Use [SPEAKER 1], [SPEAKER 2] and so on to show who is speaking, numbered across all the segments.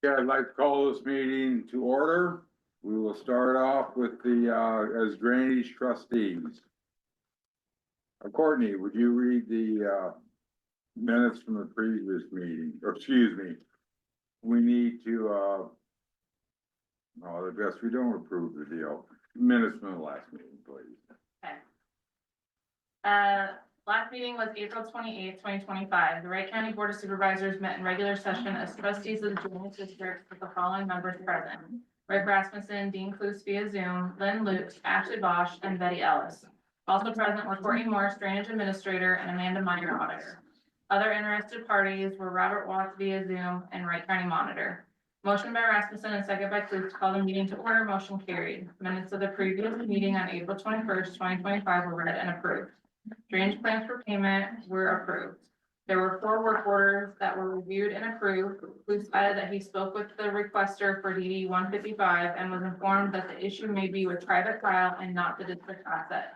[SPEAKER 1] Yeah, I'd like to call this meeting to order. We will start off with as drainage trustees. Courtney, would you read the minutes from the previous meeting? Or excuse me, we need to, no, I guess we don't approve the deal. Minutes from the last meeting, please.
[SPEAKER 2] Okay. Last meeting was April 28th, 2025. The Wright County Board of Supervisors met in regular session as trustees of the drainage district with the following members present: Rick Rasmussen, Dean Cluse via Zoom, Lynn Lukes, Ashley Bosch, and Betty Ellis. Also present were Courtney Morris, drainage administrator, and Amanda Meyer, auditor. Other interested parties were Robert Watts via Zoom and Wright County monitor. Motion by Rasmussen and second by Cluse to call the meeting to order. Motion carried. Minutes of the previous meeting on April 21st, 2025 were read and approved. Drainage plans for payment were approved. There were 4 work orders that were reviewed and approved. Cluse added that he spoke with the requester for DD 155 and was informed that the issue may be with private file and not the district asset.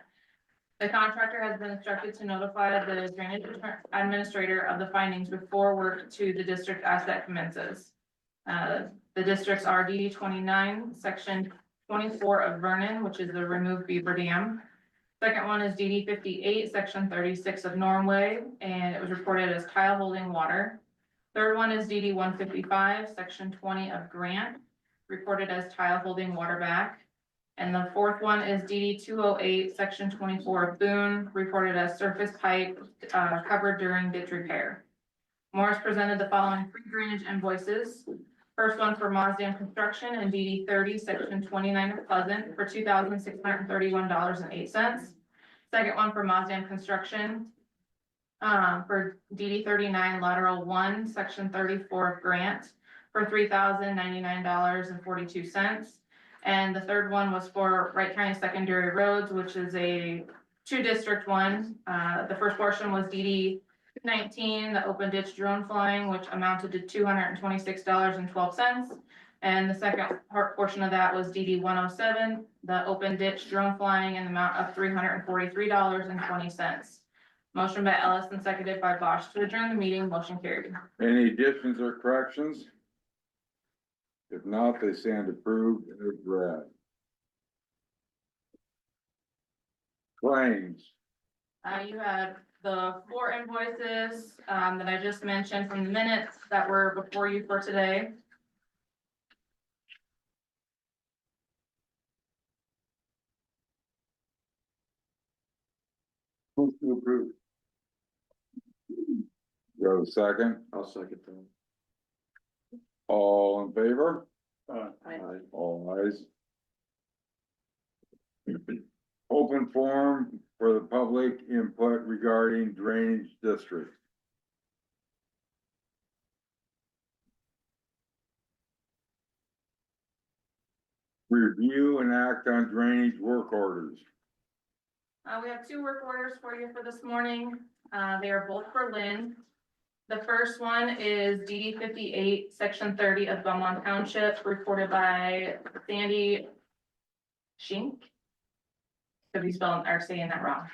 [SPEAKER 2] The contractor has been instructed to notify the drainage administrator of the findings before work to the district asset commences. The districts are DD 29, section 24 of Vernon, which is the removed beaver dam. Second one is DD 58, section 36 of Normway, and it was reported as tile holding water. Third one is DD 155, section 20 of Grant, reported as tile holding water back. And the fourth one is DD 208, section 24 of Boone, reported as surface pipe covered during ditch repair. Morris presented the following 3 drainage invoices. First one for Mossdam Construction and DD 30, section 29 of Pleasant for $2,631.08. Second one for Mossdam Construction for DD 39, lateral 1, section 34 of Grant for $3,099.42. And the third one was for Wright County Secondary Roads, which is a 2-district one. The first portion was DD 19, the open ditch drone flying, which amounted to $226.12. And the second portion of that was DD 107, the open ditch drone flying in the amount of $343.20. Motion by Ellis and seconded by Bosch to adjourn the meeting. Motion carried.
[SPEAKER 1] Any additions or corrections? If not, they stand approved and as read. Claims.
[SPEAKER 2] You had the 4 invoices that I just mentioned from the minutes that were before you for today.
[SPEAKER 1] Move to approve. You have a second?
[SPEAKER 3] I'll second that.
[SPEAKER 1] All in favor?
[SPEAKER 2] Aye.
[SPEAKER 1] All ayes. Open forum for the public input regarding drainage district. Review and act on drainage work orders.
[SPEAKER 2] We have 2 work orders for you for this morning. They are both for Lynn. The first one is DD 58, section 30 of Beaumont Township, reported by Sandy Shink. Could be spelling or saying that wrong.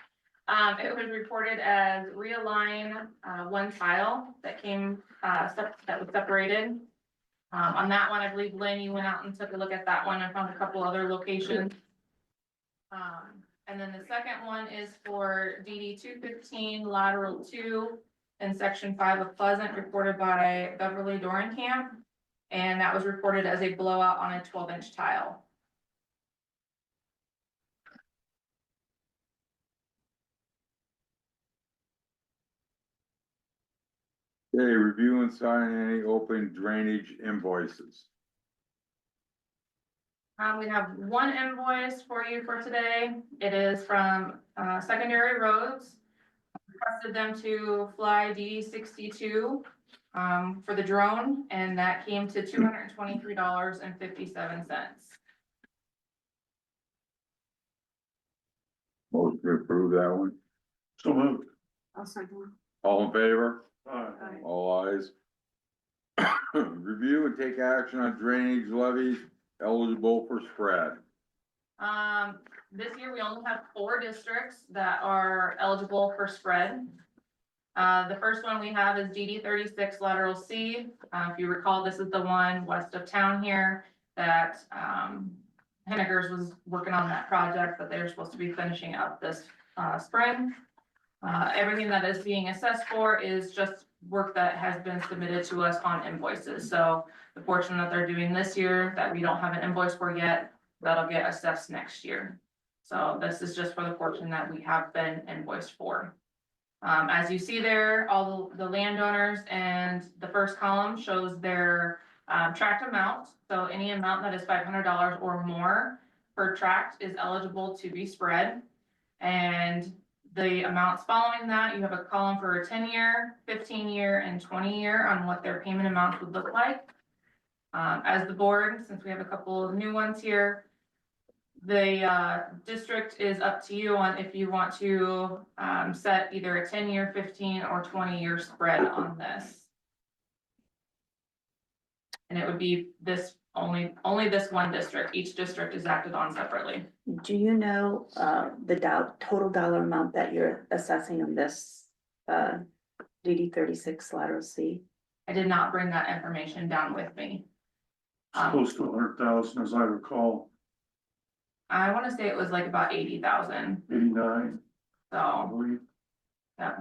[SPEAKER 2] It was reported as realign 1 tile that came that was separated. On that one, I believe Lynn, you went out and took a look at that one and found a couple other locations. And then the second one is for DD 215 lateral 2 in section 5 of Pleasant, reported by Beverly Dorenkamp, and that was reported as a blowout on a 12-inch tile.
[SPEAKER 1] Okay, review and sign any open drainage invoices.
[SPEAKER 2] We have 1 invoice for you for today. It is from Secondary Roads. Requested them to fly DD 62 for the drone, and that came to $223.57.
[SPEAKER 1] Motion to approve that one.
[SPEAKER 3] So moved.
[SPEAKER 2] I'll second.
[SPEAKER 1] All in favor?
[SPEAKER 3] Aye.
[SPEAKER 1] All ayes. Review and take action on drainage levies eligible for spread.
[SPEAKER 2] This year we only have 4 districts that are eligible for spread. The first one we have is DD 36 lateral C. If you recall, this is the one west of town here that, Henniger's was working on that project that they're supposed to be finishing up this, spring. Everything that is being assessed for is just work that has been submitted to us on invoices. So the portion that they're doing this year that we don't have an invoice for yet, that'll get assessed next year. So this is just for the portion that we have been invoiced for. As you see there, all the landowners, and the first column shows their tract amount. So any amount that is $500 or more per tract is eligible to be spread. And the amounts following that, you have a column for a 10-year, 15-year, and 20-year on what their payment amounts would look like. As the board, since we have a couple of new ones here, the district is up to you on if you want to set either a 10-year, 15, or 20-year spread on this. And it would be this only this one district. Each district is acted on separately.
[SPEAKER 3] Do you know the total dollar amount that you're assessing on this DD 36 lateral C?
[SPEAKER 2] I did not bring that information down with me.
[SPEAKER 4] Close to 100,000, as I recall,
[SPEAKER 2] I want to say it was like about 80,000.
[SPEAKER 4] 89, I
[SPEAKER 2] So
[SPEAKER 4] believe.
[SPEAKER 2] yeah,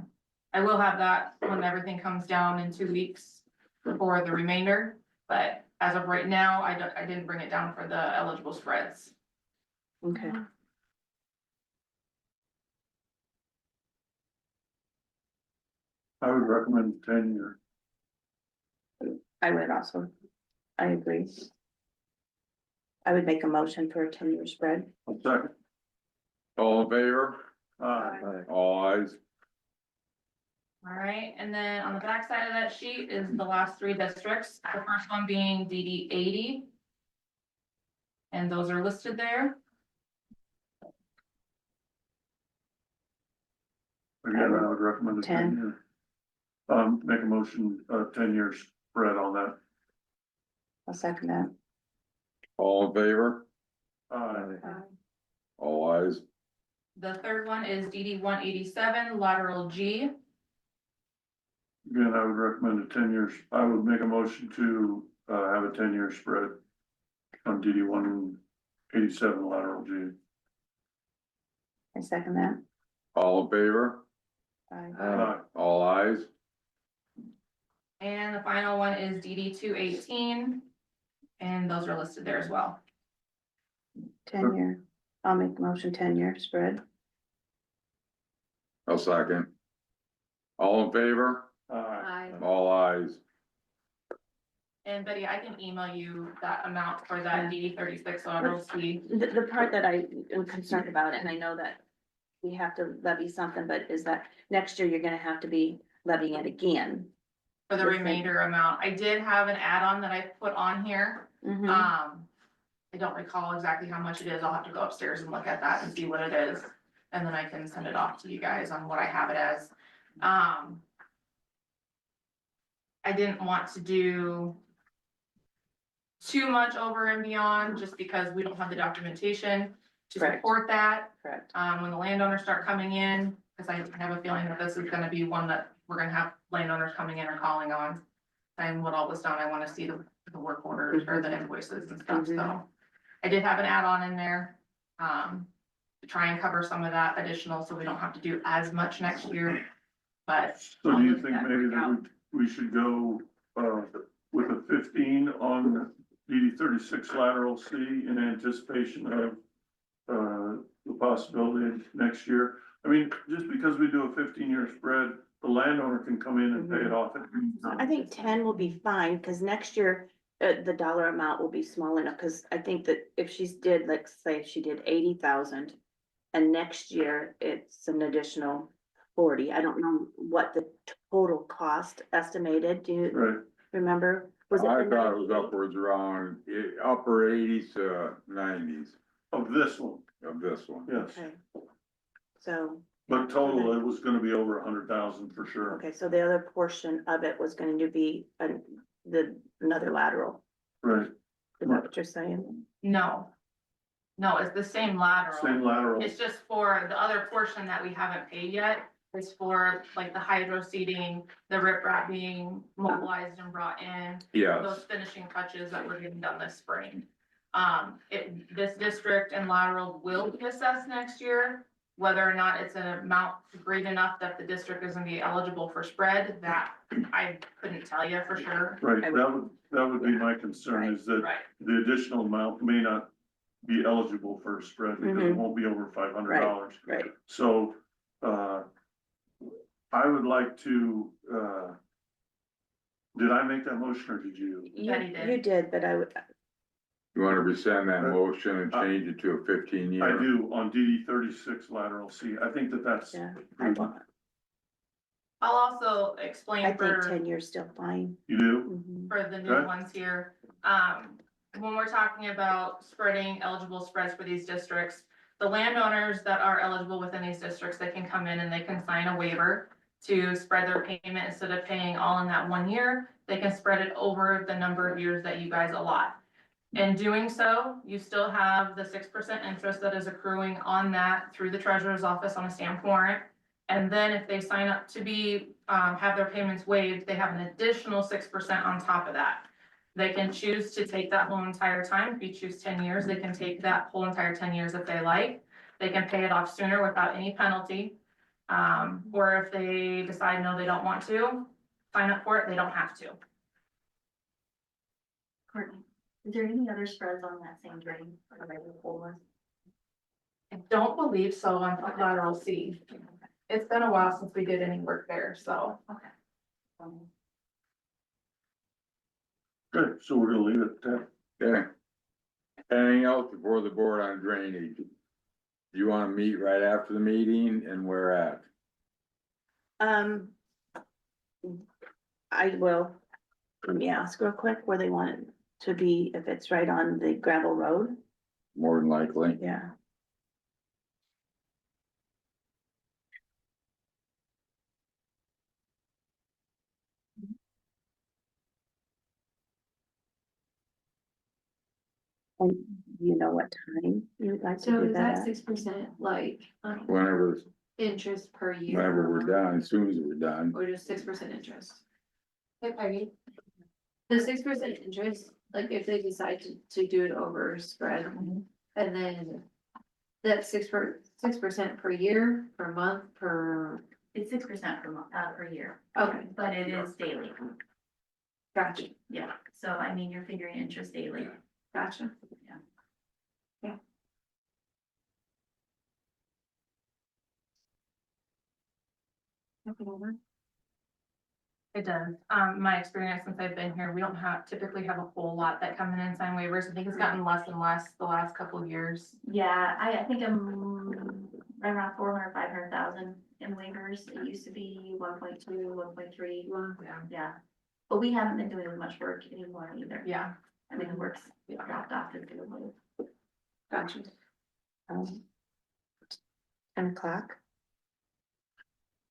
[SPEAKER 2] I will have that when everything comes down in 2 weeks for the remainder. But as of right now, I didn't bring it down for the eligible spreads.
[SPEAKER 3] Okay.
[SPEAKER 4] I would recommend 10-year.
[SPEAKER 3] I would also, I agree. I would make a motion for a 10-year spread.
[SPEAKER 4] I'll second.
[SPEAKER 1] All in favor?
[SPEAKER 4] Aye.
[SPEAKER 1] All ayes.
[SPEAKER 2] All right, and then on the back side of that sheet is the last 3 districts, the first one being DD 80. And those are listed there.
[SPEAKER 4] Again, I would recommend a
[SPEAKER 3] 10.
[SPEAKER 4] 10-year. Make a motion, 10-year spread on that.
[SPEAKER 3] I'll second that.
[SPEAKER 1] All in favor?
[SPEAKER 4] Aye.
[SPEAKER 1] All ayes.
[SPEAKER 2] The third one is DD 187 lateral G.
[SPEAKER 4] Again, I would recommend a 10-year, I would make a motion to, have a 10-year spread on DD 187 lateral G.
[SPEAKER 3] I second that.
[SPEAKER 1] All in favor?
[SPEAKER 3] Aye.
[SPEAKER 4] Aye.
[SPEAKER 1] All ayes.
[SPEAKER 2] And the final one is DD 218. And those are listed there as well.
[SPEAKER 3] 10-year. I'll make a motion 10-year spread.
[SPEAKER 1] I'll second. All in favor?
[SPEAKER 4] Aye.
[SPEAKER 1] All ayes.
[SPEAKER 2] And Betty, I can email you that amount for that DD 36 lateral C.
[SPEAKER 3] The part that I am concerned about, and I know that we have to levy something, but is that next year you're gonna have to be levying it again.
[SPEAKER 2] For the remainder amount. I did have an add-on that I put on here.
[SPEAKER 3] Mhm.
[SPEAKER 2] I don't recall exactly how much it is. I'll have to go upstairs and look at that and see what it is. And then I can send it off to you guys on what I have it as. I didn't want to do too much over and beyond just because we don't have the documentation to
[SPEAKER 3] Correct.
[SPEAKER 2] support that.
[SPEAKER 3] Correct.
[SPEAKER 2] When the landowners start coming in, because I have a feeling that this is gonna be one that we're gonna have landowners coming in or calling on. And what all was done, I wanna see the work orders or the invoices and stuff, so. I did have an add-on in there, to try and cover some of that additional, so we don't have to do as much next year. But
[SPEAKER 4] So
[SPEAKER 2] I'll
[SPEAKER 4] do you
[SPEAKER 2] look
[SPEAKER 4] think
[SPEAKER 2] that
[SPEAKER 4] maybe
[SPEAKER 2] out.
[SPEAKER 4] that we should go, with a 15 on DD 36 lateral C in anticipation of, the possibility of next year? I mean, just because we do a 15-year spread, the landowner can come in and pay it off at any time.
[SPEAKER 3] I think 10 will be fine, because next year, the dollar amount will be small enough, because I think that if she's did, like, say, if she did 80,000. And next year, it's an additional 40. I don't know what the total cost estimated, do you
[SPEAKER 4] Right,
[SPEAKER 3] remember? Was
[SPEAKER 1] I
[SPEAKER 3] the
[SPEAKER 1] thought it was
[SPEAKER 3] 98?
[SPEAKER 1] upwards around upper 80s to 90s
[SPEAKER 4] of this one,
[SPEAKER 1] of this one.
[SPEAKER 4] yes.
[SPEAKER 3] Okay. So,
[SPEAKER 4] But total, it was gonna be over 100,000 for sure.
[SPEAKER 3] okay, so the other portion of it was going to be another lateral,
[SPEAKER 4] Right,
[SPEAKER 3] is that what you're saying?
[SPEAKER 2] No. No, it's the same lateral.
[SPEAKER 4] same lateral.
[SPEAKER 2] It's just for the other portion that we haven't paid yet. is for like the hydro seeding, the riprap being mobilized and brought in,
[SPEAKER 1] Yes,
[SPEAKER 2] those finishing touches that were getting done this spring. This district and lateral will be assessed next year. Whether or not it's an amount great enough that the district is gonna be eligible for spread, that I couldn't tell you for sure.
[SPEAKER 4] Right, that would be my concern, is that
[SPEAKER 2] Right,
[SPEAKER 4] the additional amount may not be eligible for a spread, because it
[SPEAKER 3] Mhm.
[SPEAKER 4] won't be over $500.
[SPEAKER 3] Right,
[SPEAKER 4] So, I would like to, did I make that motion or did you?
[SPEAKER 2] Betty did.
[SPEAKER 3] you did, but I would,
[SPEAKER 1] you wanna rescind that motion and change it to a 15-year?
[SPEAKER 4] I do, on DD 36 lateral C, I think that's.
[SPEAKER 3] yeah, I
[SPEAKER 4] prudent.
[SPEAKER 3] want,
[SPEAKER 2] I'll also
[SPEAKER 3] I
[SPEAKER 2] explain
[SPEAKER 3] think
[SPEAKER 2] for
[SPEAKER 3] 10 years still fine.
[SPEAKER 4] You do?
[SPEAKER 3] Mhm.
[SPEAKER 2] for the new
[SPEAKER 4] Okay.
[SPEAKER 2] ones here. When we're talking about spreading eligible spreads for these districts, the landowners that are eligible within these districts, they can come in and they can sign a waiver to spread their payment instead of paying all in that 1 year. They can spread it over the number of years that you guys allot. In doing so, you still have the 6% interest that is accruing on that through the treasurer's office on a stamped warrant. And then if they sign up to be, have their payments waived, they have an additional 6% on top of that. They can choose to take that whole entire time. If you choose 10 years, they can take that whole entire 10 years if they like. They can pay it off sooner without any penalty. Or if they decide, no, they don't want to sign up for it, they don't have to.
[SPEAKER 5] Courtney, is there any other spreads on that same drain, or the regular full one?
[SPEAKER 2] I don't believe so on lateral C. It's been a while since we did any work there, so.
[SPEAKER 4] Good, so we're gonna leave it at that.
[SPEAKER 1] Okay. Anything else before the board on drainage? Do you wanna meet right after the meeting and where at?
[SPEAKER 3] I will, let me ask real quick where they want it to be, if it's right on the gravel road,
[SPEAKER 1] More than likely.
[SPEAKER 3] yeah. And you know what time you'd like to
[SPEAKER 5] So
[SPEAKER 3] do
[SPEAKER 5] is
[SPEAKER 3] that
[SPEAKER 5] that
[SPEAKER 3] at?
[SPEAKER 5] 6% like,
[SPEAKER 1] Whenever,
[SPEAKER 5] interest per year?
[SPEAKER 1] whenever we're done, as soon as we're done.
[SPEAKER 5] Or just 6% interest?
[SPEAKER 2] Hey Peggy.
[SPEAKER 5] The 6% interest, like if they decide to do it over spread, and then that's 6% per year, per month, per,
[SPEAKER 6] It's 6% per month, per year,
[SPEAKER 5] okay,
[SPEAKER 6] but it is daily.
[SPEAKER 5] gotcha,
[SPEAKER 6] Yeah, so I mean, you're figuring interest daily.
[SPEAKER 5] gotcha.
[SPEAKER 2] It does. My experience since I've been here, we don't typically have a whole lot that come in and sign waivers. I think it's gotten less and less the last couple of years.
[SPEAKER 6] Yeah, I think I'm right around 400, 500,000 in waivers. It used to be 1.2, 1.3.
[SPEAKER 2] Yeah.
[SPEAKER 6] Yeah. But we haven't been doing as much work anymore either.
[SPEAKER 2] Yeah.
[SPEAKER 6] I mean, the work's dropped off to do it.
[SPEAKER 5] Gotcha.
[SPEAKER 3] 10 o'clock,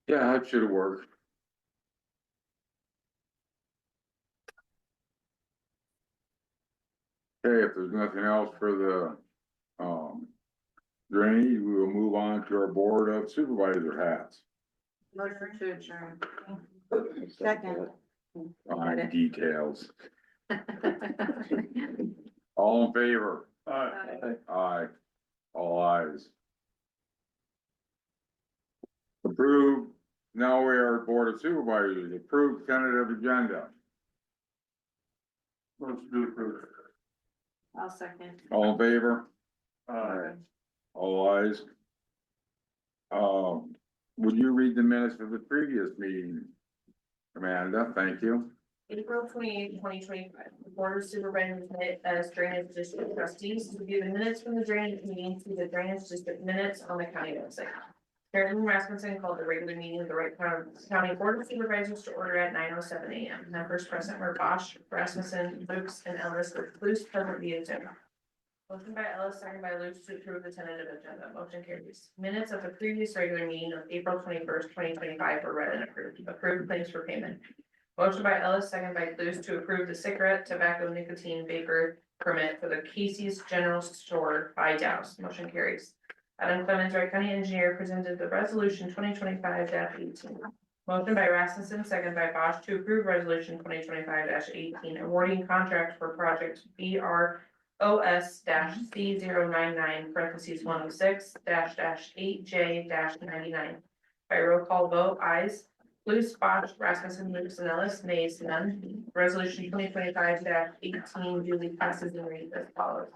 [SPEAKER 1] Yeah, that should work. Okay, if there's nothing else for the, drainage, we will move on to our board of supervisor hats.
[SPEAKER 5] Motion to adjourn.
[SPEAKER 3] second. Got it.
[SPEAKER 1] Details. All in favor?
[SPEAKER 4] Aye.
[SPEAKER 1] Aye. All ayes. Approved, now we are Board of Supervisors, approved tentative agenda.
[SPEAKER 4] Let's do it for,
[SPEAKER 5] I'll second.
[SPEAKER 1] All in favor?
[SPEAKER 4] aye.
[SPEAKER 1] All ayes. Would you read the minutes of the previous meeting? Amanda, thank you.
[SPEAKER 2] April 28, 2025. The Board of Supervisors met as Drainage District trustees to review the minutes from the drainage meeting to the Drainage District minutes on the county website. Chairman Rasmussen called the regular meeting of the Wright County Board of Supervisors to order at 9:07 a.m. Members present were Bosch, Rasmussen, Lukes, and Ellis, with Luce present via Zoom. Motion by Ellis, second by Luce to approve the tentative agenda. Motion carries. Minutes of the previous regular meeting of April 21st, 2025 were read and approved. Approved claims for payment. Motion by Ellis, second by Luce to approve the cigarette, tobacco, nicotine, vapor permit for the Casey's General Store by Dows. Motion carries. Adam Clemens, Wright County Engineer, presented the resolution 2025-18. Motion by Rasmussen, second by Bosch, to approve resolution 2025-18, awarding contract for project BROS-C099, parentheses 106-8J-99. By roll call vote, ayes. Luce, Bosch, Rasmussen, Lucas, and Ellis, nays, none. Resolution 2025-18 duly passes and reads as follows.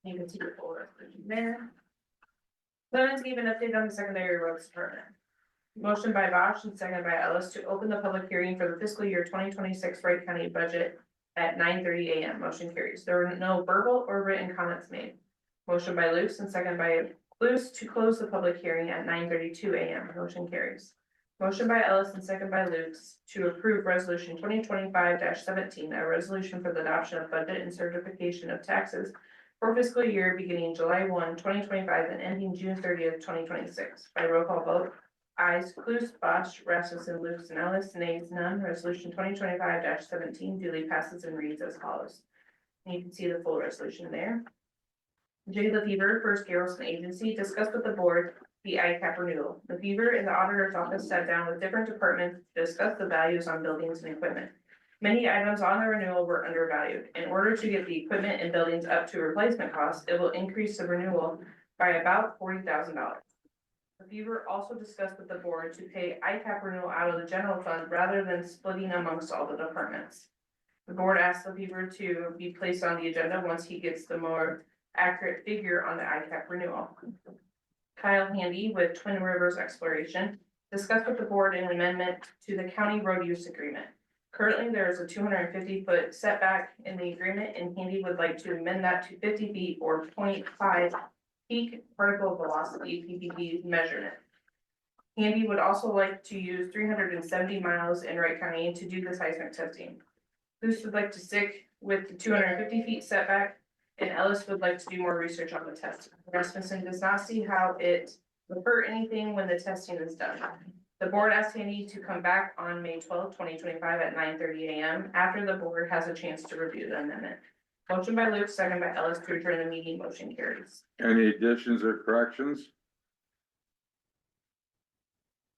[SPEAKER 2] You can see the full resolution there. Let's give an update on the secondary roads department. Motion by Bosch and second by Ellis to open the public hearing for the fiscal year 2026 Wright County budget at 9:30 a.m. Motion carries. There were no verbal or written comments made. Motion by Luce and second by Luce to close the public hearing at 9:32 a.m. Motion carries. Motion by Ellis and second by Luce to approve resolution 2025-17, a resolution for the adoption of budget and certification of taxes for fiscal year beginning July 1, 2025 and ending June 30th, 2026. By roll call vote, ayes. Clues, Bosch, Rasmussen, Lucas, and Ellis, nays, none. Resolution 2025-17 duly passes and reads as follows. And you can see the full resolution there. J. LaFever, First Garrison Agency, discussed with the board the ICAP renewal. LaFever in the auditor's office sat down with different departments to discuss the values on buildings and equipment. Many items on the renewal were undervalued. In order to get the equipment and buildings up to replacement costs, it will increase the renewal by about $40,000. LaFever also discussed with the board to pay ICAP renewal out of the general fund rather than splitting amongst all the departments. The board asked LaFever to be placed on the agenda once he gets the more accurate figure on the ICAP renewal. Kyle Handy with Twin Rivers Exploration discussed with the board an amendment to the county road use agreement. Currently, there is a 250-foot setback in the agreement, and Handy would like to amend that to 50 feet or 0.5 peak particle velocity (PPV) measurement. Handy would also like to use 370 miles in Wright County to do the seismic testing. Luce would like to stick with the 250 feet setback, and Ellis would like to do more research on the test. Rasmussen does not see how it will hurt anything when the testing is done. The board asked Handy to come back on May 12, 2025 at 9:30 a.m. after the board has a chance to review the amendment. Motion by Luke, second by Ellis to adjourn the meeting. Motion carries.
[SPEAKER 1] Any additions or corrections?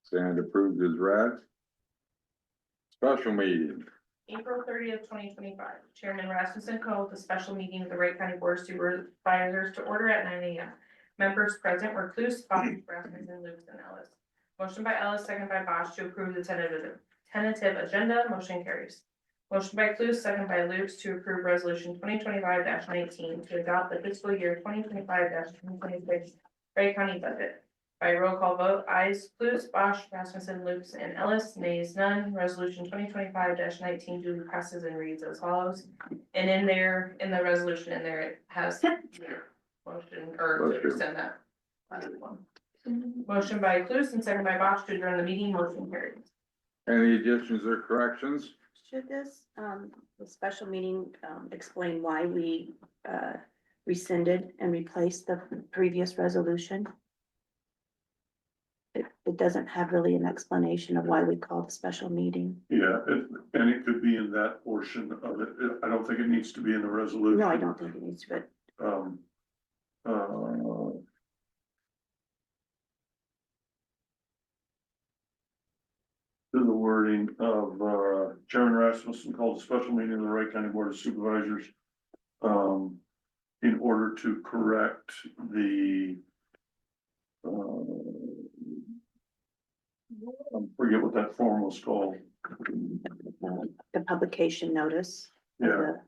[SPEAKER 1] Stand approved as read. Special meeting.
[SPEAKER 2] April 30th, 2025. Chairman Rasmussen called the special meeting of the Wright County Board of Supervisors to order at 9 a.m. Members present were Clues, Bosch, Rasmussen, Luke, and Ellis. Motion by Ellis, second by Bosch to approve the tentative agenda. Motion carries. Motion by Clues, second by Luke to approve resolution 2025-19 to adopt the fiscal year 2025-2026 Wright County budget. By roll call vote, ayes. Clues, Bosch, Rasmussen, Luke, and Ellis, nays, none. Resolution 2025-19 duly passes and reads as follows. And in there, in the resolution in there, it has motion or to extend that last one. Motion by Clues and second by Bosch to adjourn the meeting. Motion carries.
[SPEAKER 1] Any additions or corrections?
[SPEAKER 3] Should this, the special meeting, explain why we, rescinded and replaced the previous resolution? It doesn't have really an explanation of why we called a special meeting.
[SPEAKER 4] Yeah, and it could be in that portion of it. I don't think it needs to be in the resolution.
[SPEAKER 3] No, I don't think it needs to, but
[SPEAKER 4] to the wording of, Chairman Rasmussen called a special meeting of the Wright County Board of Supervisors, in order to correct the, I forget what that form was called.
[SPEAKER 3] the publication notice. of
[SPEAKER 4] Yeah.
[SPEAKER 3] the-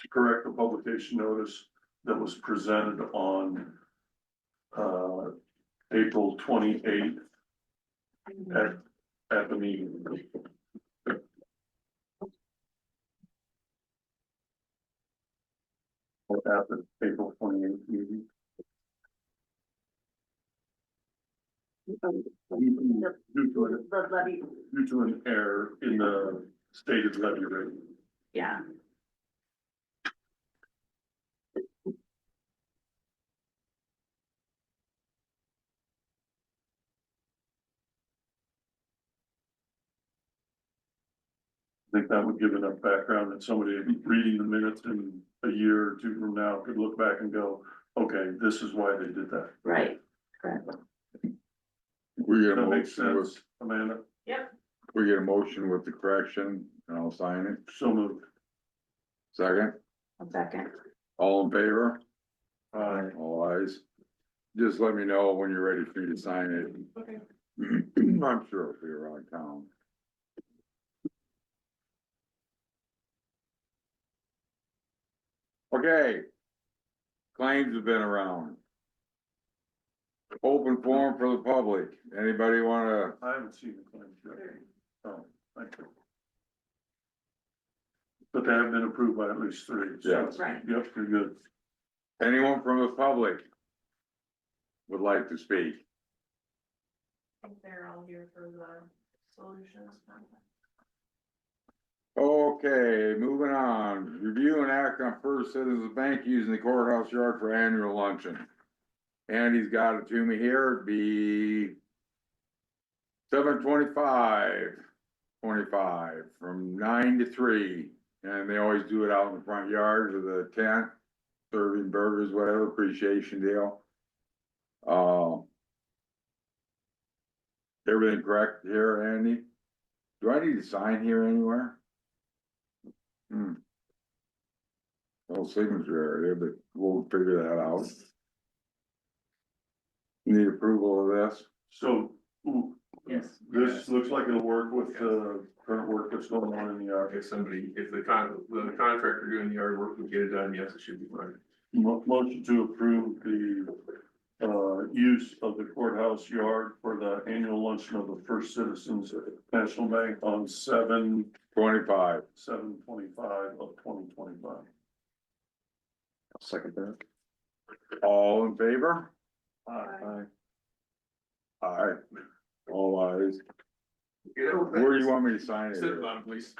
[SPEAKER 4] To correct the publication notice that was presented on, April 28th at the meeting. Or at the April 28th meeting. Due to an error in the stated levy rate.
[SPEAKER 3] Yeah.
[SPEAKER 4] I think that would give enough background that somebody reading the minutes in a year or two from now could look back and go, okay, this is why they did that.
[SPEAKER 3] Right.
[SPEAKER 1] We get a
[SPEAKER 4] That makes
[SPEAKER 1] motion with,
[SPEAKER 4] sense, Amanda,
[SPEAKER 1] we get a motion with the correction and I'll sign it.
[SPEAKER 4] so moved.
[SPEAKER 1] Second,
[SPEAKER 3] A second.
[SPEAKER 1] all in favor?
[SPEAKER 4] Aye.
[SPEAKER 1] All ayes. Just let me know when you're ready for me to sign it.
[SPEAKER 2] Okay.
[SPEAKER 1] I'm sure it'll be around town. Okay. Claims have been around. Open forum for the public. Anybody wanna,
[SPEAKER 4] I haven't seen the claims yet. Oh, thank you. But they have been approved by at least three. So,
[SPEAKER 1] Yes.
[SPEAKER 5] Right.
[SPEAKER 4] Yep, you're good.
[SPEAKER 1] anyone from the public would like to speak?
[SPEAKER 2] I think they're all here for the solutions.
[SPEAKER 1] Okay, moving on. Review and act on First Citizens Bank using the courthouse yard for annual luncheon. Andy's got it to me here. It'd be 7:25 from 9 to 3. And they always do it out in the front yard with a tent, serving burgers, whatever, appreciation deal. Everything correct here, Andy? Do I need to sign here anywhere? No signature area, but we'll figure that out. Need approval of this?
[SPEAKER 4] So,
[SPEAKER 2] Yes.
[SPEAKER 4] this looks like it'll work with the current work that's going on in the yard.
[SPEAKER 7] If the contractor doing the yard work would get it done, yes, it should be fine.
[SPEAKER 4] Motion to approve the, use of the courthouse yard for the annual luncheon of the First Citizens National Bank on
[SPEAKER 1] 25.
[SPEAKER 4] 7/25 of 2025.
[SPEAKER 7] I'll second that.
[SPEAKER 1] All in favor?
[SPEAKER 4] Aye.
[SPEAKER 1] Aye. All ayes.
[SPEAKER 7] You know,
[SPEAKER 1] Where do you want me to sign it?
[SPEAKER 7] Sit at the bottom, please.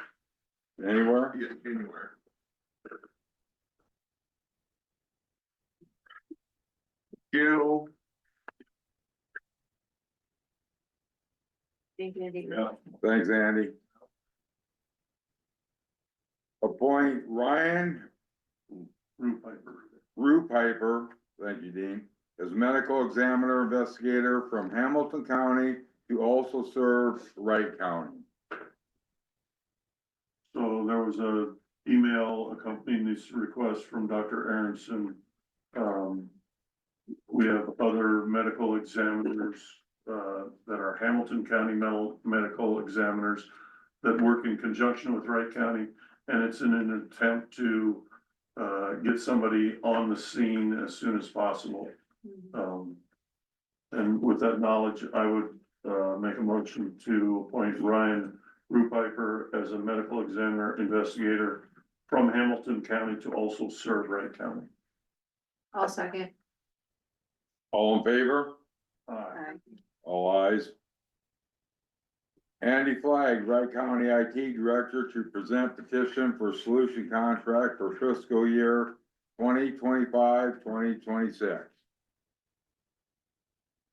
[SPEAKER 1] Anywhere?
[SPEAKER 7] Yeah, anywhere. You.
[SPEAKER 4] Yeah.
[SPEAKER 1] Thanks, Andy. Appoint Ryan
[SPEAKER 4] Roof Piper.
[SPEAKER 1] Rupiper, thank you, Dean, as medical examiner investigator from Hamilton County to also serve Wright County.
[SPEAKER 4] So there was a email accompanying this request from Dr. Aronson. We have other medical examiners, that are Hamilton County medical examiners that work in conjunction with Wright County. And it's in an attempt to, get somebody on the scene as soon as possible. And with that knowledge, I would, make a motion to appoint Ryan Rupiper as a medical examiner investigator from Hamilton County to also serve Wright County.
[SPEAKER 5] I'll second.
[SPEAKER 1] All in favor?
[SPEAKER 4] Aye.
[SPEAKER 1] All ayes. Andy Flagg, Wright County IT Director, to present petition for solution contract for fiscal year 2025-2026.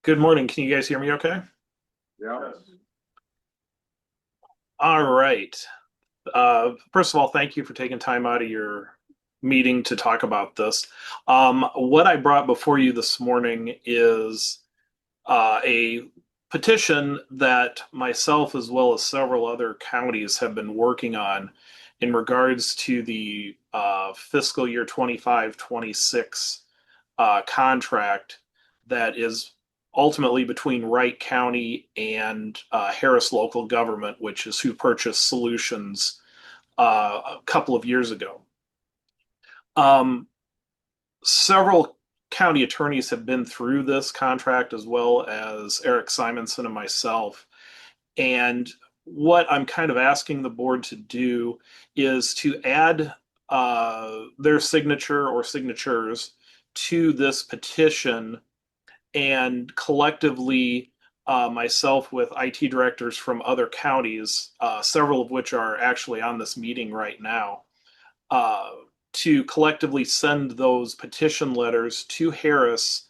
[SPEAKER 8] Good morning. Can you guys hear me okay?
[SPEAKER 1] Yeah,
[SPEAKER 4] Yes.
[SPEAKER 8] All right. First of all, thank you for taking time out of your meeting to talk about this. What I brought before you this morning is a petition that myself, as well as several other counties, have been working on in regards to the fiscal year 25-26 contract that is ultimately between Wright County and Harris Local Government, which is who purchased Solutions a couple of years ago. Several county attorneys have been through this contract, as well as Eric Simonson and myself. And what I'm kind of asking the board to do is to add their signature or signatures to this petition, and collectively, myself with IT directors from other counties, several of which are actually on this meeting right now, to collectively send those petition letters to Harris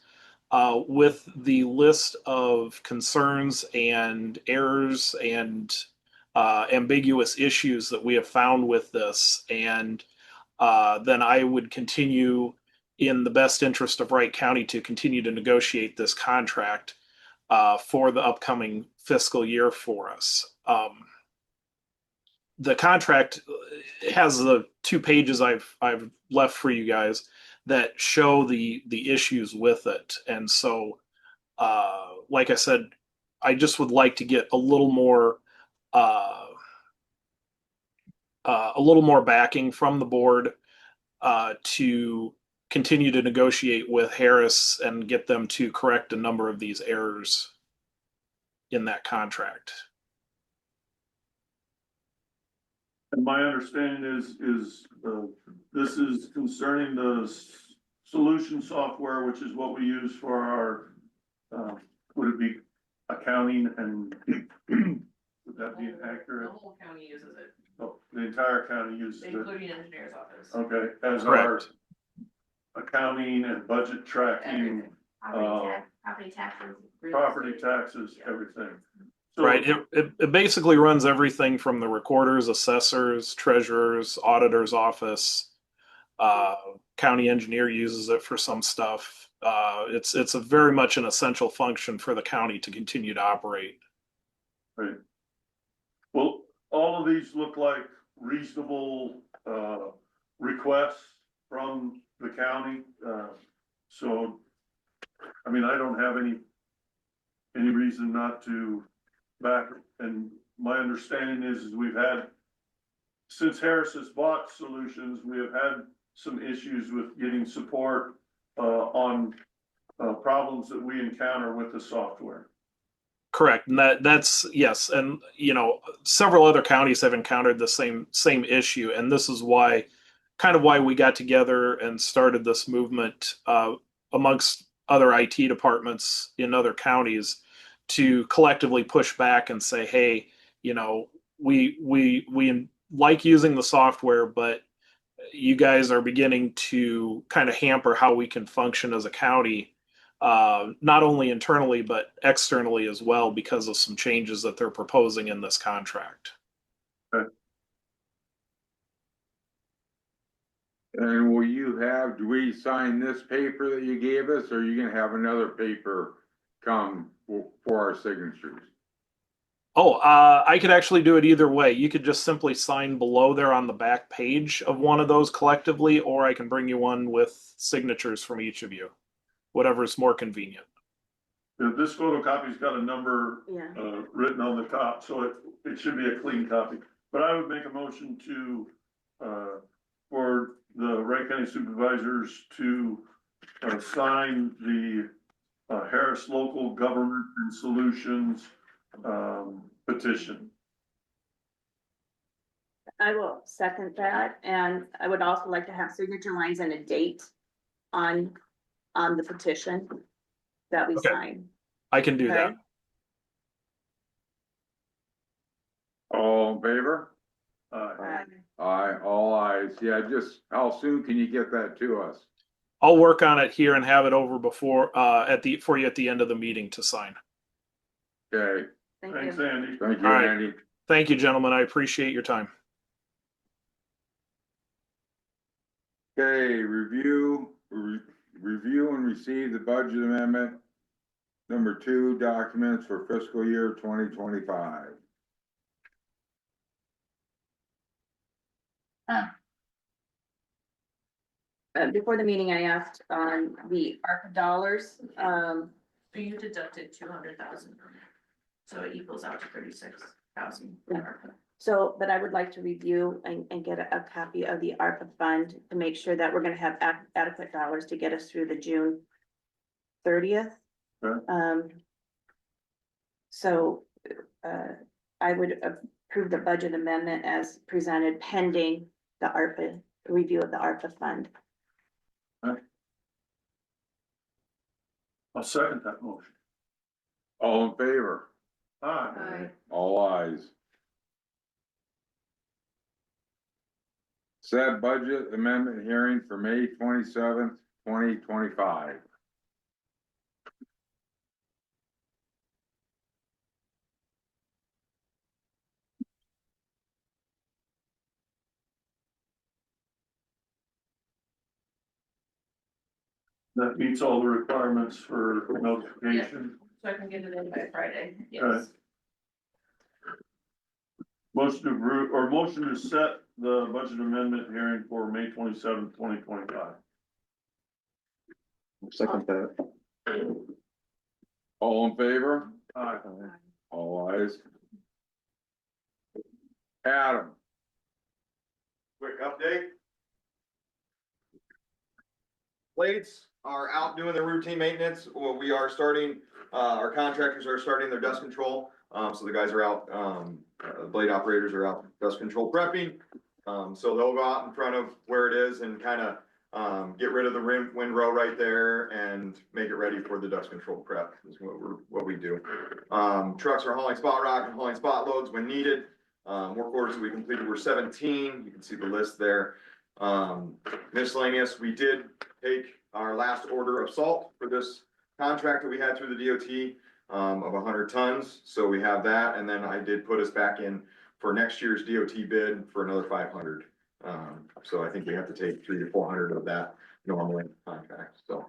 [SPEAKER 8] with the list of concerns and errors and ambiguous issues that we have found with this. And then I would continue in the best interest of Wright County to continue to negotiate this contract for the upcoming fiscal year for us. The contract has the 2 pages I've left for you guys that show the issues with it, and so like I said, I just would like to get a little more backing from the board to continue to negotiate with Harris and get them to correct a number of these errors in that contract.
[SPEAKER 4] And my understanding is, this is concerning the solution software, which is what we use for our, would it be accounting and, would that be accurate?
[SPEAKER 2] The whole county uses it,
[SPEAKER 4] Oh, the entire county uses it,
[SPEAKER 2] including engineer's office.
[SPEAKER 4] okay, as our
[SPEAKER 8] Correct.
[SPEAKER 4] accounting and budget tracking,
[SPEAKER 6] Property taxes.
[SPEAKER 4] property taxes, everything. So-
[SPEAKER 8] Right. It basically runs everything from the recorder's, assessors, treasurer's, auditor's office. County engineer uses it for some stuff. It's a very much an essential function for the county to continue to operate.
[SPEAKER 4] Right. Well, all of these look like reasonable, requests from the county, so, I mean, I don't have any reason not to back, and my understanding is we've had, since Harris has bought solutions, we have had some issues with getting support, on, problems that we encounter with the software.
[SPEAKER 8] Correct, and that's yes, and several other counties have encountered the same issue, and this is why we got together and started this movement amongst other IT departments in other counties to collectively push back and say, hey, we like using the software, but you guys are beginning to kind of hamper how we can function as a county, not only internally, but externally as well, because of some changes that they're proposing in this contract.
[SPEAKER 1] And do we sign this paper that you gave us, or are you gonna have another paper come for our signatures?
[SPEAKER 8] Oh, I could actually do it either way. You could just simply sign below there on the back page of one of those collectively, or I can bring you one with signatures from each of you, whatever is more convenient.
[SPEAKER 4] This photocopy's got a number,
[SPEAKER 3] Yeah.
[SPEAKER 4] written on the top, so it should be a clean copy. But I would make a motion to, for the Wright County Supervisors to, sign the, Harris Local Government and Solutions, petition.
[SPEAKER 3] I will second that, and I would also like to have signature lines and a date on the petition that we
[SPEAKER 8] Okay.
[SPEAKER 3] sign.
[SPEAKER 8] I can do that.
[SPEAKER 3] Okay.
[SPEAKER 1] All in favor?
[SPEAKER 3] Right.
[SPEAKER 1] Aye, all ayes. Yeah, just, how soon can you get that to us?
[SPEAKER 8] I'll work on it here and have it over before for you at the end of the meeting to sign.
[SPEAKER 1] Okay,
[SPEAKER 3] Thank
[SPEAKER 4] Thanks,
[SPEAKER 3] you.
[SPEAKER 4] Andy.
[SPEAKER 1] thank you,
[SPEAKER 8] All right.
[SPEAKER 1] Andy.
[SPEAKER 8] Thank you, gentlemen. I appreciate your time.
[SPEAKER 1] Okay, review and receive the budget amendment number 2 documents for fiscal year 2025.
[SPEAKER 3] Before the meeting, I asked on the ARPA dollars,
[SPEAKER 2] So you deducted 200,000 from it, so it equals out to 36,000.
[SPEAKER 3] so, but I would like to review and get a copy of the ARPA fund to make sure that we're gonna have adequate dollars to get us through the June 30th.
[SPEAKER 4] Sure.
[SPEAKER 3] So, I would approve the budget amendment as presented pending the ARPA, review of the ARPA fund.
[SPEAKER 4] I'll second that motion.
[SPEAKER 1] All in favor?
[SPEAKER 4] Aye.
[SPEAKER 1] All ayes. Set budget amendment hearing for May 27th, 2025.
[SPEAKER 4] That meets all the requirements for notification.
[SPEAKER 2] So I can get it in by Friday,
[SPEAKER 4] Okay. Motion to motion to set the budget amendment hearing for May 27th, 2025.
[SPEAKER 9] Second that.
[SPEAKER 1] All in favor?
[SPEAKER 4] Aye.
[SPEAKER 1] All ayes. Adam,
[SPEAKER 10] Quick update. Blades are out doing their routine maintenance. Well, we are starting, our contractors are starting their dust control. So the guys are out, blade operators are out dust control prepping. So they'll go out in front of where it is and kind of, get rid of the windrow right there and make it ready for the dust control prep is what we do. Trucks are hauling spot rock and hauling spot loads when needed. Work orders that we completed were 17. You can see the list there. Miscellaneous, we did take our last order of salt for this contract that we had through the DOT of 100 tons. So we have that. And then I did put us back in for next year's DOT bid for another 500. So I think we have to take 300 to 400 of that normally contract. So,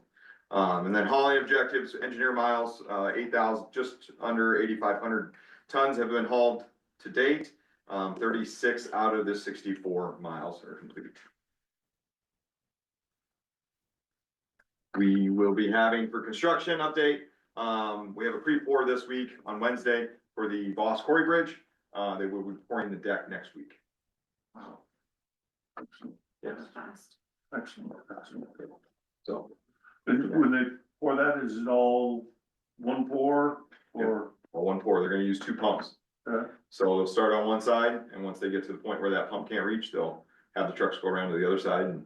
[SPEAKER 10] and then hauling objectives, engineer miles, 8,000, just under 8,500 tons have been hauled to date. 36 out of the 64 miles are complete. We will be having for construction update. We have a pre-pour this week on Wednesday for the Boss Quarry Bridge. They will be pouring the deck next week. Yes,
[SPEAKER 5] Fast.
[SPEAKER 4] Excellent.
[SPEAKER 10] so,
[SPEAKER 4] And when they pour that, is it all one pour or?
[SPEAKER 10] well, one pour, they're gonna use 2 pumps. So they'll start on one side, and once they get to the point where that pump can't reach, they'll have the trucks go around to the other side. And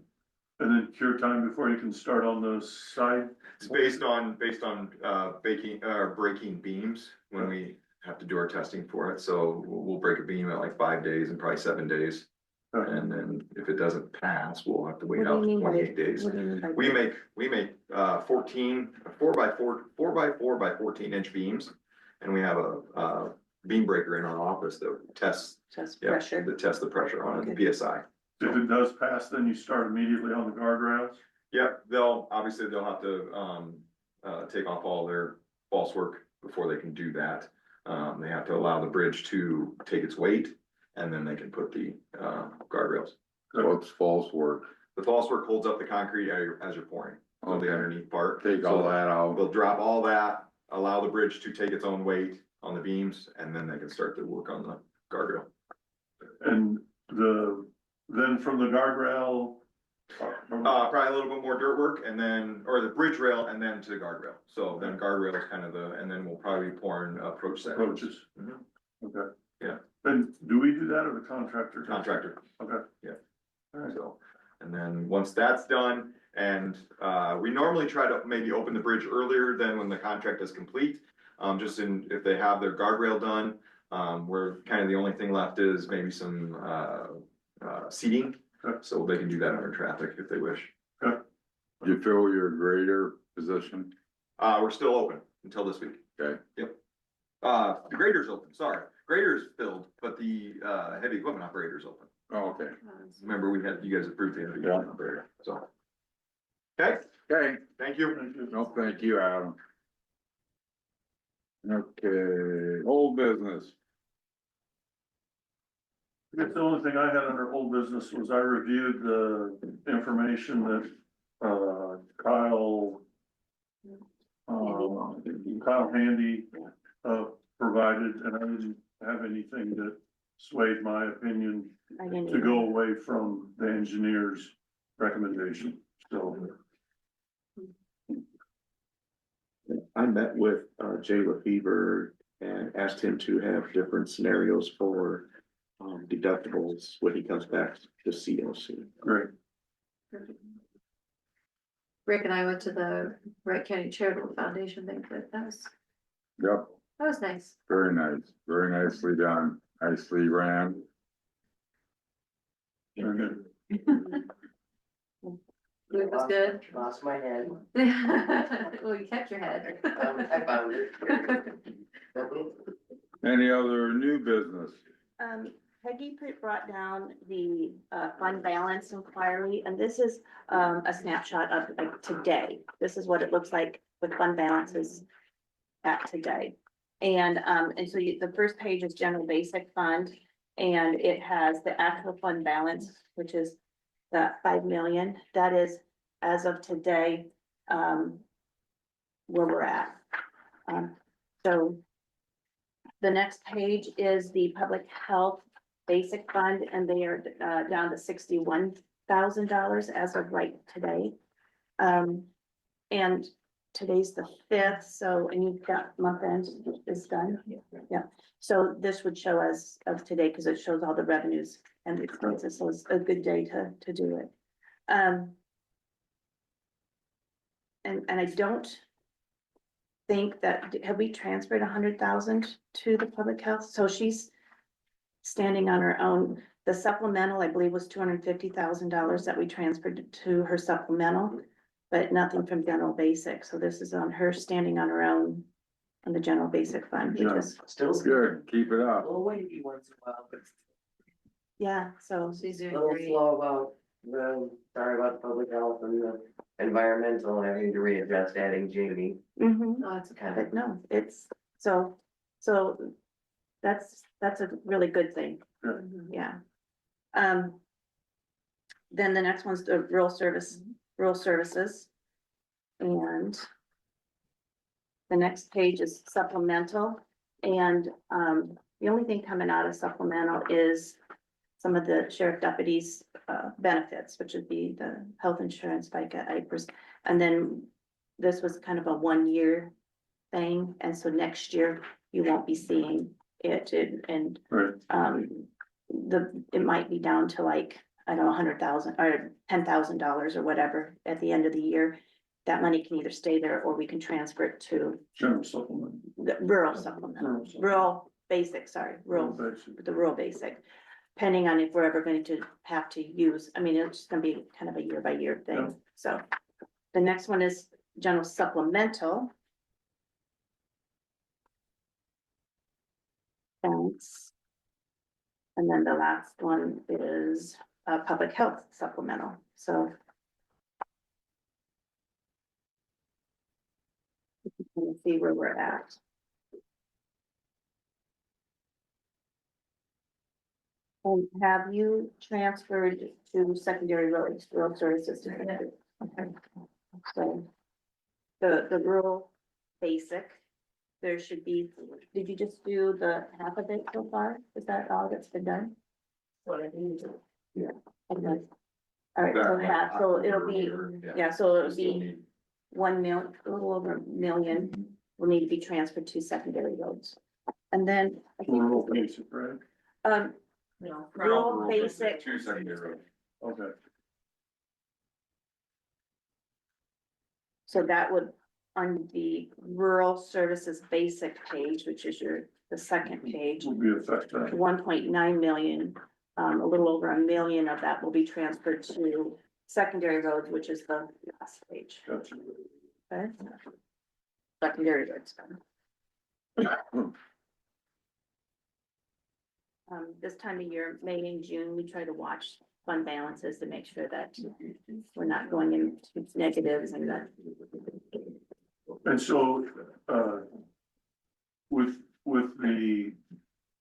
[SPEAKER 4] then cure time before you can start on the side?
[SPEAKER 10] it's based on breaking beams when we have to do our testing for it. So we'll break a beam at like 5 days and probably 7 days. And then if it doesn't pass, we'll have to wait
[SPEAKER 3] What do you
[SPEAKER 10] out
[SPEAKER 3] mean by-
[SPEAKER 10] 28 days.
[SPEAKER 3] what do you mean by
[SPEAKER 10] We
[SPEAKER 3] that?
[SPEAKER 10] make 14, 4x4 by 14 inch beams. And we have a beam breaker in our office that tests,
[SPEAKER 3] Just
[SPEAKER 10] yeah,
[SPEAKER 3] pressure.
[SPEAKER 10] that tests the pressure on it, the
[SPEAKER 3] Okay.
[SPEAKER 10] PSI.
[SPEAKER 4] If it does pass, then you start immediately on the guardrails?
[SPEAKER 10] Yep, obviously they'll have to, take off all their false work before they can do that. They have to allow the bridge to take its weight, and then they can put the, guardrails.
[SPEAKER 1] what's false work?
[SPEAKER 10] The false work holds up the concrete as you're pouring, so the
[SPEAKER 1] Okay.
[SPEAKER 10] underneath part.
[SPEAKER 1] Take all that out.
[SPEAKER 10] They'll drop all that, allow the bridge to take its own weight on the beams, and then they can start to work on the guardrail.
[SPEAKER 4] And then from the guardrail?
[SPEAKER 10] Probably a little bit more dirt work and then, or the bridge rail and then to the guardrail. So then guardrail is kind of and then we'll probably be pouring approach sections.
[SPEAKER 4] Approaches.
[SPEAKER 10] Mhm.
[SPEAKER 4] Okay.
[SPEAKER 10] Yeah.
[SPEAKER 4] And do we do that or the contractor? does it?
[SPEAKER 10] Contractor.
[SPEAKER 4] Okay.
[SPEAKER 10] Yeah.
[SPEAKER 4] All right.
[SPEAKER 10] So, and then once that's done, and, we normally try to maybe open the bridge earlier than when the contract is complete. Just if they have their guardrail done, where kind of the only thing left is maybe some, seating.
[SPEAKER 4] Okay.
[SPEAKER 10] So they can do that under traffic if they wish.
[SPEAKER 1] You fill your grader position?
[SPEAKER 10] We're still open until this week.
[SPEAKER 1] Okay.
[SPEAKER 10] Yep. The grader's open, sorry. Grader's filled, but the, heavy equipment operator's open.
[SPEAKER 1] Oh, okay.
[SPEAKER 10] Remember, you guys approved the heavy equipment operator, so. Okay,
[SPEAKER 1] Okay,
[SPEAKER 10] thank you.
[SPEAKER 4] Thank you.
[SPEAKER 1] no, thank you, Adam. Okay, old business.
[SPEAKER 4] I guess the only thing I had under old business was I reviewed the information that, Kyle Handy, provided, and I didn't have anything that swayed my opinion
[SPEAKER 3] I didn't
[SPEAKER 4] to
[SPEAKER 3] even-
[SPEAKER 4] go away from the engineer's recommendation, so.
[SPEAKER 9] I met with Jay LaFever and asked him to have different scenarios for deductibles when he comes back to COC.
[SPEAKER 4] Great.
[SPEAKER 5] Rick and I went to the Wright County Charitable Foundation banquet.
[SPEAKER 1] Yep,
[SPEAKER 5] That was nice.
[SPEAKER 1] very nice, very nicely done, nicely ran.
[SPEAKER 4] Very good.
[SPEAKER 5] It was good.
[SPEAKER 11] Lost my head.
[SPEAKER 5] Well, you kept your head.
[SPEAKER 11] I found it.
[SPEAKER 1] Any other new business?
[SPEAKER 3] Peggy brought down the fund balance inquiry, and this is a snapshot of like today. This is what it looks like with fund balances at today. And so the first page is general basic fund, and it has the actual fund balance, which is the 5 million. That is as of today, where we're at. So the next page is the public health basic fund, and they are down to $61,000 as of right today. And today's the 5th, so, and you've got month end is done. Yeah, so this would show as of today, because it shows all the revenues and the expenses, so it's a good day to do it. And I don't think that, have we transferred 100,000 to the public health? So she's standing on her own. The supplemental, I believe, was $250,000 that we transferred to her supplemental, but nothing from general basic. So this is on her standing on her own on the general basic fund, which is,
[SPEAKER 11] Still
[SPEAKER 1] Good, keep it up.
[SPEAKER 11] little wavy once in a while, but
[SPEAKER 3] yeah, so,
[SPEAKER 5] She's
[SPEAKER 11] a
[SPEAKER 5] doing
[SPEAKER 11] little
[SPEAKER 5] great.
[SPEAKER 11] slow about sorry about the public health and the environmental, having to readjust adding Jamie.
[SPEAKER 3] mhm.
[SPEAKER 5] Oh, it's
[SPEAKER 11] Kind
[SPEAKER 3] But
[SPEAKER 11] of,
[SPEAKER 3] no, it's, so that's a really good thing.
[SPEAKER 5] Mhm.
[SPEAKER 3] Yeah. Then the next one's the rural services. And the next page is supplemental, and, the only thing coming out of supplemental is some of the sheriff deputies' benefits, which would be the health insurance, FICA, IPRS. And then this was kind of a 1-year thing, and so next year you won't be seeing it, and
[SPEAKER 4] Right.
[SPEAKER 3] it might be down to like, I don't know, 100,000 or $10,000 or whatever at the end of the year. That money can either stay there or we can transfer it to
[SPEAKER 4] General supplement.
[SPEAKER 3] the rural supplement, rural basic, sorry, rural,
[SPEAKER 4] Basic.
[SPEAKER 3] the rural basic. Depending on if we're ever going to have to use, I mean, it's just gonna be kind of a year by year
[SPEAKER 4] Yeah.
[SPEAKER 3] thing, so. The next one is general supplemental. Thanks. And then the last one is public health supplemental, so. Let's see where we're at. And have you transferred to secondary roads, road services? Okay. So the rural basic, there should be, did you just do the half of it so far? Is that all that's been done?
[SPEAKER 11] what I need to.
[SPEAKER 3] Okay. All right, so half, so it'll be, yeah, so it'll be 1 million, a little over 1 million will need to be transferred to secondary roads. And then I
[SPEAKER 4] Rural
[SPEAKER 3] think,
[SPEAKER 4] basic, right?
[SPEAKER 3] rural basic,
[SPEAKER 10] Two secondary roads.
[SPEAKER 4] Okay.
[SPEAKER 3] so that would, on the rural services basic page, which is the second page,
[SPEAKER 4] Will be effective.
[SPEAKER 3] 1.9 million, a little over 1 million of that will be transferred to secondary roads, which is the last page.
[SPEAKER 4] Gotcha.
[SPEAKER 3] Okay. Secondary roads. This time of year, May and June, we try to watch fund balances to make sure that we're not going into negatives and that.
[SPEAKER 4] And so, with the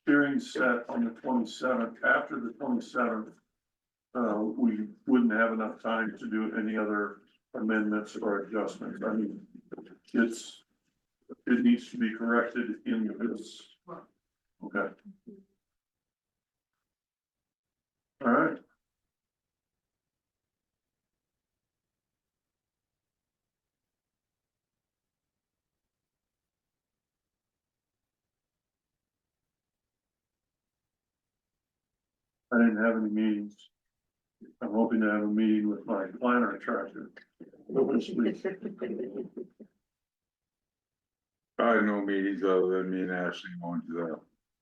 [SPEAKER 4] hearing set on the 27th, after the 27th, we wouldn't have enough time to do any other amendments or adjustments. I mean, it needs to be corrected in this. Okay. All right. I didn't have any meetings. I'm hoping to have a meeting with my planner tractor. This week.
[SPEAKER 1] I had no meetings other than me and Ashley going to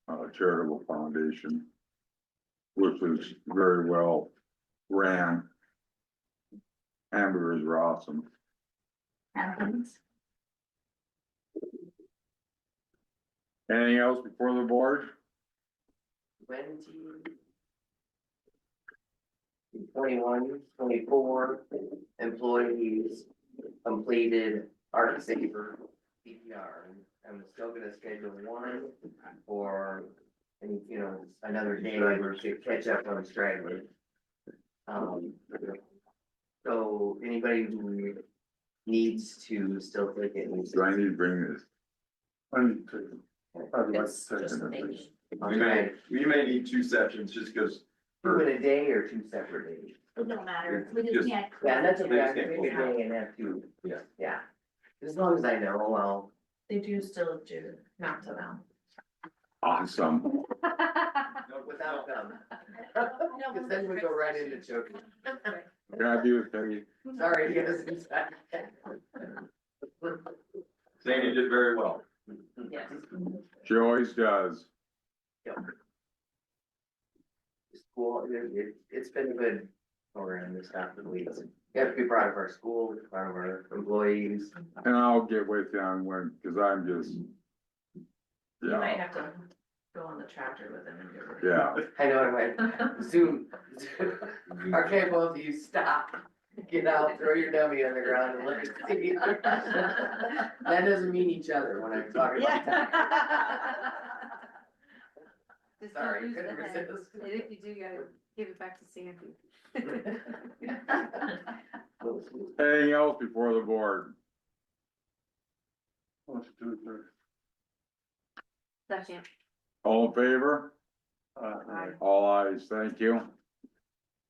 [SPEAKER 1] the charitable foundation, which was very well ran. Hamburgers were awesome. Anything else before the board?
[SPEAKER 11] 21, 24 employees completed Art Saver CPR. I'm still gonna schedule one for, and another day where to catch up on stragglers. So anybody who needs to still take it. needs
[SPEAKER 1] Do I need to bring this?
[SPEAKER 4] I need to, I'd like
[SPEAKER 5] It's
[SPEAKER 4] to take
[SPEAKER 5] just
[SPEAKER 4] it.
[SPEAKER 5] maybe.
[SPEAKER 10] We may need two sessions just because.
[SPEAKER 11] Two in a day or two separate days?
[SPEAKER 6] It don't matter, we
[SPEAKER 10] Just-
[SPEAKER 6] just can't.
[SPEAKER 11] Yeah, that's okay, I
[SPEAKER 10] Just
[SPEAKER 11] can
[SPEAKER 10] can't
[SPEAKER 11] pick a
[SPEAKER 10] pull it
[SPEAKER 11] day and have two.
[SPEAKER 10] Yeah.
[SPEAKER 11] Yeah, as long as I know, well,
[SPEAKER 5] They do still do, not to them.
[SPEAKER 1] Awesome.
[SPEAKER 11] without them. Cause then we go right into choking.
[SPEAKER 1] Can I do it, Peggy?
[SPEAKER 11] Sorry, guys.
[SPEAKER 10] Sandy did very well.
[SPEAKER 5] Yes.
[SPEAKER 1] She always does.
[SPEAKER 11] School, it's been a good program this past few weeks. You have to be proud of our school, proud of our employees.
[SPEAKER 1] And I'll get with you on when, cause I'm just.
[SPEAKER 5] You might
[SPEAKER 1] Yeah,
[SPEAKER 5] have to go on the tractor with them and get rid of
[SPEAKER 1] yeah.
[SPEAKER 11] I know I might Zoom. Okay, both of you stop, get out, throw your dummy on the ground and let it see. That doesn't mean each other when I'm talking about that.
[SPEAKER 5] Just
[SPEAKER 11] Sorry,
[SPEAKER 5] don't lose
[SPEAKER 11] couldn't
[SPEAKER 5] the head.
[SPEAKER 11] resist.
[SPEAKER 5] And if you do, you gotta give it back to Sandy.
[SPEAKER 1] Anything else before the board?
[SPEAKER 4] Let's do it first.
[SPEAKER 5] Second.
[SPEAKER 1] All in favor?
[SPEAKER 4] Uh,
[SPEAKER 1] All ayes, thank you.